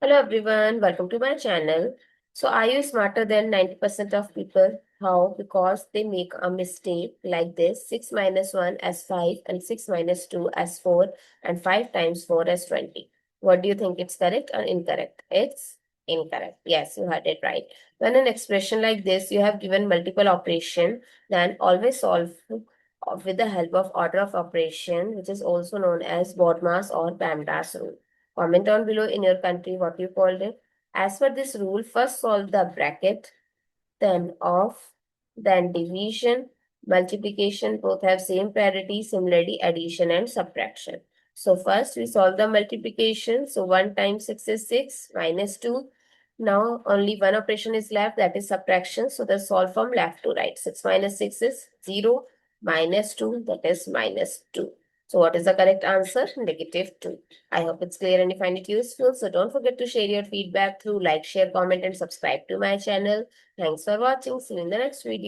Hello everyone, welcome to my channel. So are you smarter than 90% of people? How? Because they make a mistake like this: 6 minus 1 as 5 and 6 minus 2 as 4 and 5 times 4 as 20. What do you think, it's correct or incorrect? It's incorrect. Yes, you heard it right. When an expression like this you have given multiple operation, then always solve with the help of order of operation, which is also known as BODMAS or PEMDAS rule. Comment down below in your country what you called it. As per this rule, first solve the bracket, then off, then division, multiplication. Both have same priority. Similarly, addition and subtraction. So first we solve the multiplication. So 1 times 6 is 6 minus 2. Now only one operation is left, that is subtraction. So the solve from left to right. 6 minus 6 is 0, minus 2, that is minus 2. So what is the correct answer? Negative 2. I hope it's clear and you find it useful. So don't forget to share your feedback through like, share, comment and subscribe to my channel. Thanks for watching. See you in the next video.